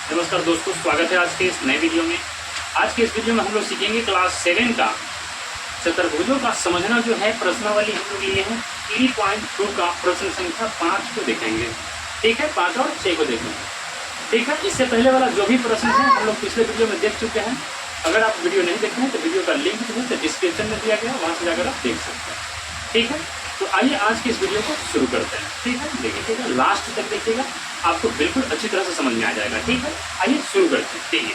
नमस्कार दोस्तों, स्वागत है आज के इस नए वीडियो में। आज के इस वीडियो में हम लोग सीखेंगे क्लास 7 का चतुर्भुजों का समझना जो है प्रश्नावली हम लोग लिए हैं 3.2 का प्रश्न संख्या 5 को देखेंगे। ठीक है, 5 और 6 को देखेंगे। ठीक है, इससे पहले वाला जो भी प्रश्न है हम लोग पिछले वीडियो में देख चुके हैं। अगर आप वीडियो नहीं देखे हैं तो वीडियो का लिंक जो है डिस्क्रिप्शन में दिया गया, वहाँ से जाकर आप देख सकते हैं। ठीक है, तो आइए आज की इस वीडियो को शुरू करते हैं। ठीक है, देखिए, ठीक है, लास्ट तक देखिएगा, आपको बिल्कुल अच्छी तरह से समझ में आ जाएगा। ठीक है, आइए शुरू करते हैं। ठीक है,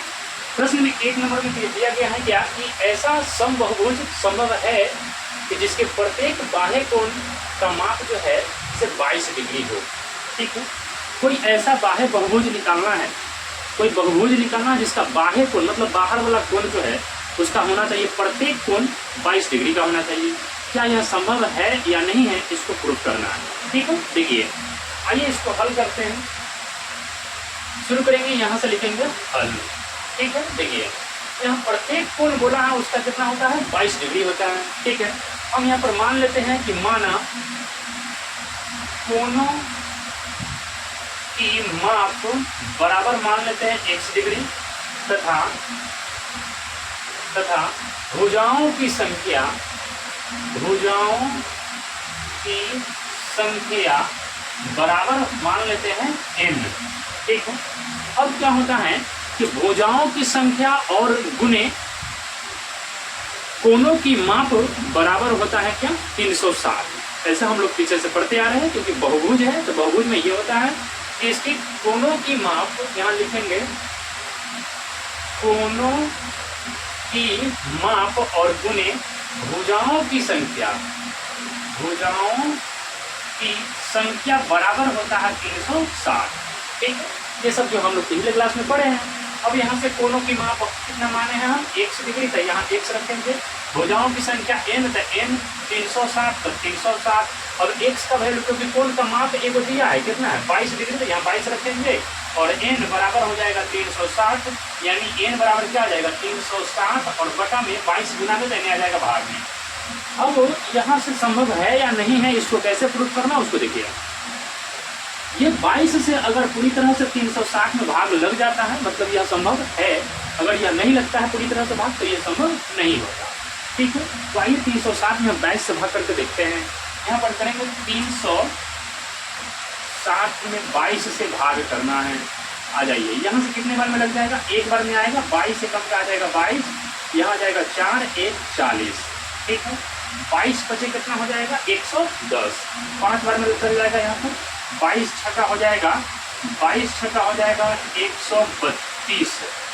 प्रश्न में 1 नंबर में दिया गया है क्या कि ऐसा समबहुभुज संभव है कि जिसके प्रत्येक बाह्य कोण का माप जो है सिर्फ 22 डिग्री हो। ठीक है, कोई ऐसा बाह्य बहुभुज निकालना है, कोई बहुभुज निकालना है जिसका बाह्य कोण मतलब बाहर वाला कोण जो है उसका होना चाहिए, प्रत्येक कोण 22 डिग्री का होना चाहिए। क्या यह संभव है या नहीं है, इसको प्रूव करना है। ठीक है, देखिए, आइए इसको हल करते हैं। शुरू करेंगे, यहाँ से लिखेंगे हल। ठीक है, देखिए, यहाँ प्रत्येक कोण बोला है उसका कितना होता है, 22 डिग्री होता है। ठीक है, हम यहाँ पर मान लेते हैं कि माना कोणों की माप बराबर मान लेते हैं x डिग्री तथा भुजाओं की संख्या बराबर मान लेते हैं n। ठीक है, अब क्या होता है कि भुजाओं की संख्या और गुने कोणों की माप बराबर होता है क्या, 360। ऐसा हम लोग पीछे से पढ़ते आ रहे हैं, क्योंकि बहुभुज है तो बहुभुज में ये होता है कि इसकी कोणों की माप, यहाँ लिखेंगे कोणों की माप और गुने भुजाओं की संख्या बराबर होता है 360। ठीक है, ये सब जो हम लोग पिछले क्लास में पढ़े हैं। अब यहाँ से कोणों की माप कितना माने हैं हम, 1 डिग्री, तो यहाँ x रखेंगे। भुजाओं की संख्या n, तो n 360, तो 360। और x का वैल्यू, क्योंकि कोण का माप एगो दिया है, कितना है 22 डिग्री, तो यहाँ 22 रखेंगे और n बराबर हो जाएगा 360, यानी n बराबर क्या आ जाएगा 360 और बटा में 22 गुना में देने आ जाएगा भाग में। अब यहाँ से संभव है या नहीं है, इसको कैसे प्रूफ करना उसको देखिए। ये 22 से अगर पूरी तरह से 360 में भाग लग जाता है मतलब यह संभव है। अगर यह नहीं लगता है पूरी तरह से भाग तो यह संभव नहीं होगा। ठीक है, तो आइए 360 में 22 से भाग करके देखते हैं। यहाँ पर करेंगे 360 में 22 से भाग करना है। आ जाइए, यहाँ से कितने बार में लग जाएगा, एक बार में आएगा। 22 से कम का आ जाएगा 22, यहाँ आ जाएगा 4 1 40। ठीक है, 22 बचे कितना हो जाएगा 110, 5 बार में लग जाएगा। यहाँ पर 22 छक्का हो जाएगा, 22 छक्का हो जाएगा 132।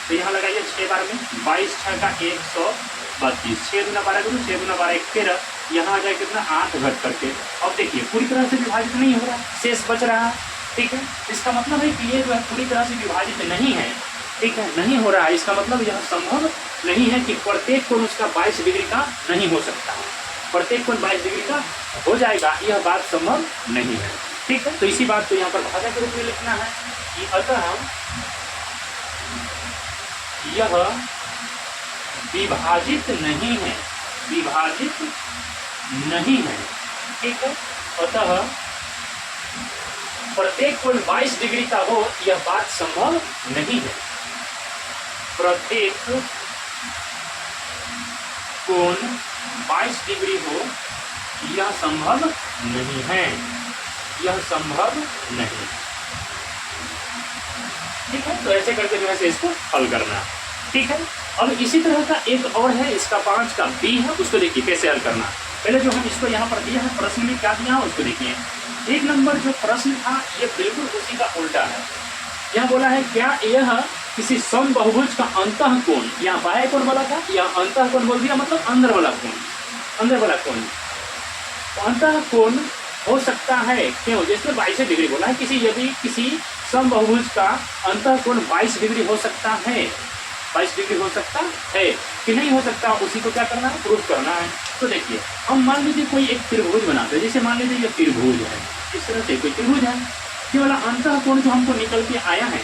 तो यहाँ लगाइए 6 बार में, 22 छक्का 132, 6 दूना 12 करूँ, 6 दूना 12 13, यहाँ आ जाए कितना 8 घट करके। अब देखिए पूरी तरह से विभाजित नहीं हो रहा, शेष बच रहा है। ठीक है, इसका मतलब है कि ये जो है पूरी तरह से विभाजित नहीं है। ठीक है, नहीं हो रहा है, इसका मतलब यह संभव नहीं है कि प्रत्येक कोण उसका 22 डिग्री का नहीं हो सकता। प्रत्येक कोण 22 डिग्री का हो जाएगा, यह बात संभव नहीं है। ठीक है, तो इसी बात को यहाँ पर भाषा के रूप में लिखना है कि अतः यह विभाजित नहीं है, विभाजित नहीं है। ठीक है, अतः प्रत्येक कोण 22 डिग्री का हो यह बात संभव नहीं है। प्रत्येक कोण 22 डिग्री हो यह संभव नहीं है, यह संभव नहीं। ठीक है, तो ऐसे करके जो है इसको हल करना। ठीक है, अब इसी तरह का एक और है, इसका 5 का बी है, उसको देखिए कैसे हल करना। पहले जो हम इसको यहाँ पर दिया है, प्रश्न में क्या दिया है उसको देखिए। 1 नंबर जो प्रश्न था ये बिल्कुल उसी का उल्टा है। यहाँ बोला है क्या यह किसी समबहुभुज का अंतः कोण, यहाँ बाह्य कोण बोला था, यहाँ अंतः कोण बोल दिया, मतलब अंदर वाला कोण, अंदर वाला कोण। अंतः कोण हो सकता है, क्यों, जैसे 22 डिग्री बोला है, यदि किसी समबहुभुज का अंतः कोण 22 डिग्री हो सकता है, 22 डिग्री हो सकता है कि नहीं हो सकता, उसी को क्या करना है, प्रूफ करना है। तो देखिए, हम मान लीजिए कोई एक त्रिभुज बनाते हैं, जैसे मान लीजिए ये त्रिभुज है, इस तरह से कोई त्रिभुज है, ये वाला अंतः कोण जो हमको निकल के आया है,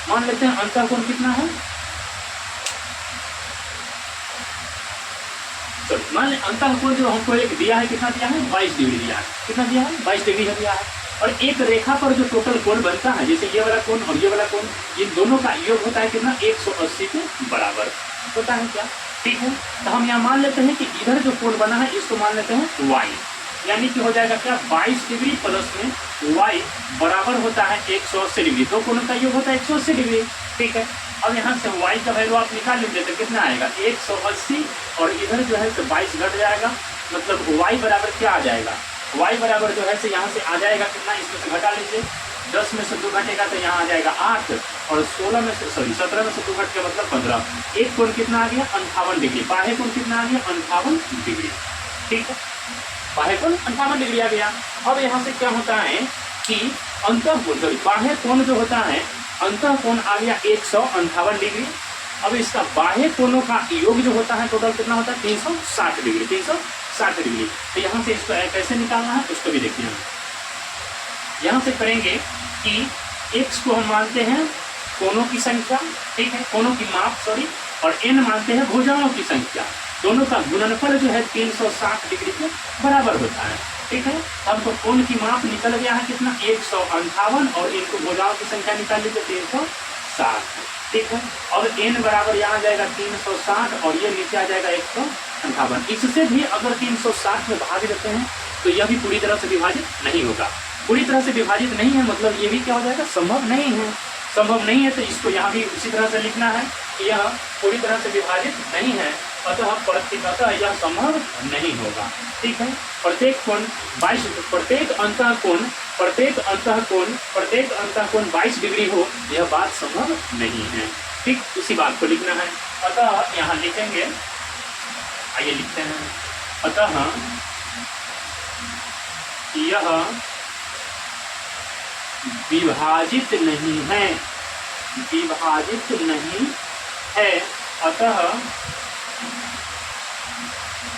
मान लेते हैं अंतः कोण कितना है, मान लें अंतः कोण जो हमको एक दिया है, कितना दिया है 22 डिग्री दिया है, कितना दिया है 22 डिग्री दिया है। और एक रेखा पर जो टोटल कोण बनता है, जैसे ये वाला कोण और ये वाला कोण, इन दोनों का योग होता है कितना, 180 के बराबर होता है क्या। ठीक है, तो हम यहाँ मान लेते हैं कि इधर जो कोण बना है इसको मान लेते हैं y, यानी कि हो जाएगा क्या, 22 डिग्री प्लस में y बराबर होता है 180 डिग्री। दो कोणों का योग होता है 180 डिग्री। ठीक है, अब यहाँ से y का वैल्यू आप निकाल लीजिए तो कितना आएगा 180, और इधर जो है तो 22 घट जाएगा, मतलब y बराबर क्या आ जाएगा, y बराबर जो है से यहाँ से आ जाएगा कितना, इसमें से घटा लीजिए, 10 में से 2 घटेगा तो यहाँ आ जाएगा 8, और 17 में से 2 घट के मतलब 15। एक कोण कितना आ गया, 58 डिग्री। बाह्य कोण कितना आ गया, 58 डिग्री। ठीक है, बाह्य कोण 58 डिग्री आ गया। अब यहाँ से क्या होता है कि अंतः कोण, बाह्य कोण जो होता है, अंतः कोण आ गया 158 डिग्री। अब इसका बाह्य कोणों का योग जो होता है टोटल कितना होता है, 360 डिग्री, 360 डिग्री। तो यहाँ से इसको कैसे निकालना है उसको भी देखिए। हम यहाँ से करेंगे कि x को हम मानते हैं कोणों की संख्या, ठीक है, कोणों की माप सॉरी, और n मानते हैं भुजाओं की संख्या। दोनों का गुणनफल जो है 360 डिग्री के बराबर होता है। ठीक है, हमको कोण की माप निकल गया है कितना, 158, और इनको भुजाओं की संख्या निकाल लीजिए 360। ठीक है, अब n बराबर यहाँ आ जाएगा 360, और ये नीचे आ जाएगा 158। इससे भी अगर 360 में भाग देते हैं तो यह भी पूरी तरह से विभाजित नहीं होगा। पूरी तरह से विभाजित नहीं है मतलब ये भी क्या हो जाएगा, संभव नहीं है। संभव नहीं है तो इसको यहाँ भी उसी तरह से लिखना है कि यह पूरी तरह से विभाजित नहीं है, अतः यह संभव नहीं होगा। ठीक है, प्रत्येक कोण 22, प्रत्येक अंतः कोण 22 डिग्री हो, यह बात संभव नहीं है। ठीक, इसी बात को लिखना है। अतः यहाँ लिखेंगे, आइए लिखते हैं, अतः यह विभाजित नहीं है, विभाजित नहीं है। अतः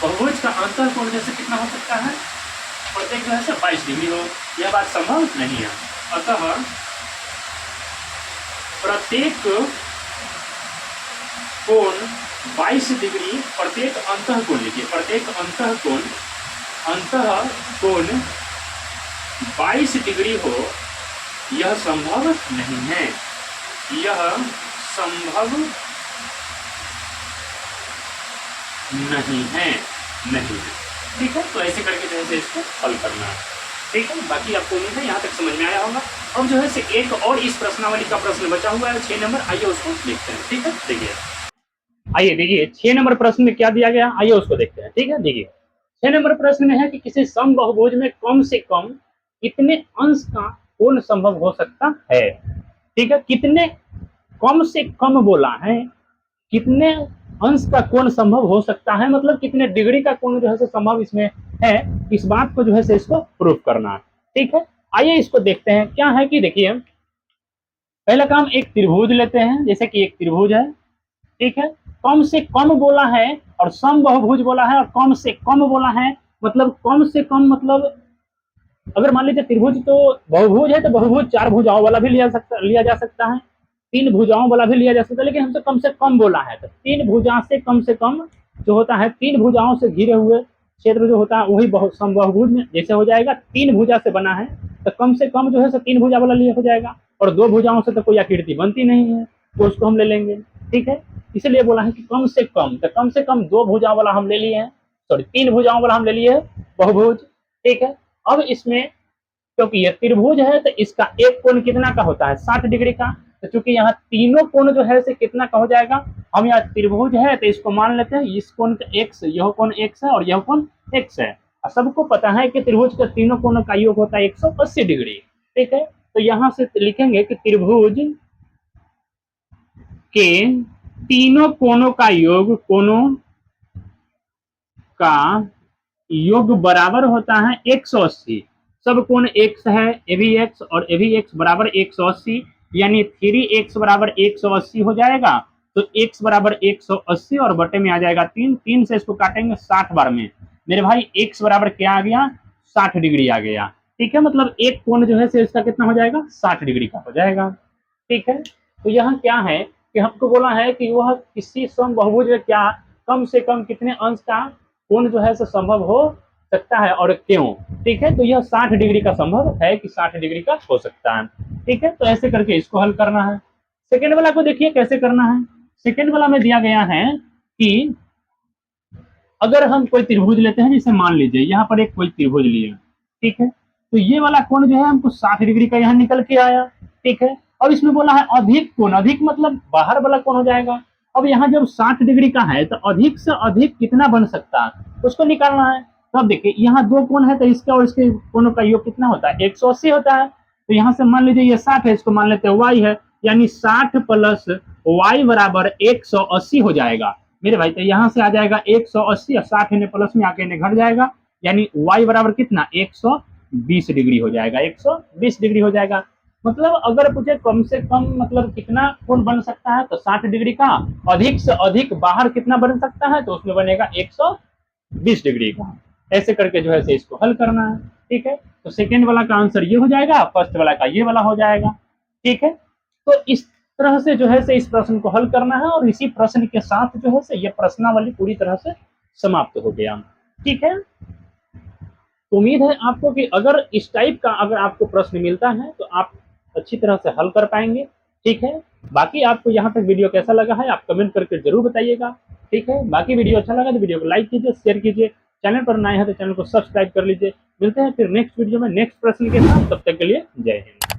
बहुभुज का अंतर कोण जैसे कितना हो सकता है, प्रत्येक जो है से 22 डिग्री हो, यह बात संभव नहीं है। अतः प्रत्येक कोण 22 डिग्री, प्रत्येक अंतः कोण लिखिए, प्रत्येक अंतः कोण 22 डिग्री हो, यह संभव नहीं है, यह संभव नहीं है, नहीं है। ठीक है, तो ऐसे करके जो है इसको हल करना है। ठीक है, बाकी आपको उम्मीद है यहाँ तक समझ में आया होगा। अब जो है से एक और इस प्रश्नावली का प्रश्न बचा हुआ है 6 नंबर, आइए उसको देखते हैं। ठीक है, देखिए, आइए देखिए 6 नंबर प्रश्न में क्या दिया गया, आइए उसको देखते हैं। ठीक है, देखिए 6 नंबर प्रश्न में है कि किसी समबाहुभुज में कम से कम कितने अंश का कोण संभव हो सकता है। ठीक है, कितने, कम से कम बोला है, कितने अंश का कोण संभव हो सकता है, मतलब कितने डिग्री का कोण जो है संभव इसमें है, इस बात को जो है इसको प्रूफ करना है। ठीक है, आइए इसको देखते हैं। क्या है कि देखिए, पहला काम एक त्रिभुज लेते हैं, जैसे कि एक त्रिभुज है। ठीक है, कम से कम बोला है और समबाहुभुज बोला है, और कम से कम बोला है, मतलब कम से कम, मतलब अगर मान लीजिए त्रिभुज तो बहुभुज है तो बहुभुज 4 भुजाओं वाला भी लिया जा सकता है, 3 भुजाओं वाला भी लिया जा सकता है, लेकिन हमसे कम से कम बोला है तो 3 भुजा से कम जो होता है, 3 भुजाओं से घिरे हुए क्षेत्र जो होता है वही समबाहुभुज में जैसे हो जाएगा। 3 भुजा से बना है तो कम से कम जो है 3 भुजा वाला लिए हो जाएगा, और 2 भुजाओं से तो कोई आकृति बनती नहीं है तो उसको हम ले लेंगे। ठीक है, इसलिए बोला है कि कम से कम, तो कम से कम 2 भुजाओं वाला हम ले लिए हैं, सॉरी 3 भुजाओं वाला हम ले लिए बहुभुज। ठीक है, अब इसमें क्योंकि ये त्रिभुज है तो इसका एक कोण कितना का होता है, 60 डिग्री का। तो चूंकि यहाँ तीनों कोण जो है से कितना का हो जाएगा, हम यहाँ त्रिभुज है तो इसको मान लेते हैं इस कोण का x, यह कोण x है और यह कोण x है। सबको पता है कि त्रिभुज के तीनों कोणों का योग होता है 180 डिग्री। ठीक है, तो यहाँ से लिखेंगे कि त्रिभुज के तीनों कोणों का योग, कोणों का योग बराबर होता है 180। सब कोण x है, ए भी x और ए भी x बराबर 180, यानी 3x बराबर 180 हो जाएगा। तो x बराबर 180 और बटे में आ जाएगा 3, 3 से इसको काटेंगे 60 बार में, मेरे भाई x बराबर क्या आ गया, 60 डिग्री आ गया। ठीक है, मतलब एक कोण जो है इसका कितना हो जाएगा, 60 डिग्री का हो जाएगा। ठीक है, तो यहाँ क्या है कि हमको बोला है कि वह किसी समबाहुभुज में क्या कम से कम कितने अंश का कोण जो है संभव हो सकता है और क्यों। ठीक है, तो यह 60 डिग्री का संभव है कि 60 डिग्री का हो सकता है। ठीक है, तो ऐसे करके इसको हल करना है। सेकेंड वाला को देखिए कैसे करना है। सेकेंड वाला में दिया गया है कि अगर हम कोई त्रिभुज लेते हैं, जैसे मान लीजिए यहाँ पर एक कोई त्रिभुज लिए, ठीक है, तो ये वाला कोण जो है हमको 60 डिग्री का यहाँ निकल के आया। ठीक है, अब इसमें बोला है अधिक कोण, अधिक मतलब बाहर वाला कोण हो जाएगा। अब यहाँ जब 60 डिग्री का है तो अधिक से अधिक कितना बन सकता है उसको निकालना है। तो अब देखिए यहाँ दो कोण है, तो इसके और इसके कोणों का योग कितना होता है, 180 होता है। तो यहाँ से मान लीजिए ये 60 है, इसको मान लेते हैं y है, यानी 60 प्लस y बराबर 180 हो जाएगा मेरे भाई। तो यहाँ से आ जाएगा 180 और 60 इन्हें प्लस में आके इन्हें घट जाएगा, यानी y बराबर कितना 120 डिग्री हो जाएगा, 120 डिग्री हो जाएगा। मतलब अगर पूछे कम से कम मतलब कितना कोण बन सकता है तो 60 डिग्री का, अधिक से अधिक बाहर कितना बन सकता है तो उसमें बनेगा 120 डिग्री का। ऐसे करके जो है इसको हल करना है। ठीक है, तो सेकेंड वाला का आंसर ये हो जाएगा, फर्स्ट वाला का ये वाला हो जाएगा। ठीक है, तो इस तरह से जो है इस प्रश्न को हल करना है और इसी प्रश्न के साथ जो है ये प्रश्नावली पूरी तरह से समाप्त हो गया। ठीक है, उम्मीद है आपको कि अगर इस टाइप का अगर आपको प्रश्न मिलता है तो आप अच्छी तरह से हल कर पाएंगे। ठीक है, बाकी आपको यहाँ तक वीडियो कैसा लगा है आप कमेंट करके जरूर बताइएगा। ठीक है, बाकी वीडियो अच्छा लगा तो वीडियो को लाइक कीजिए, शेयर कीजिए, चैनल पर नए हैं तो चैनल को सब्सक्राइब कर लीजिए। मिलते हैं फिर नेक्स्ट वीडियो में नेक्स्ट प्रश्न के साथ, तब तक के लिए जय हिंद।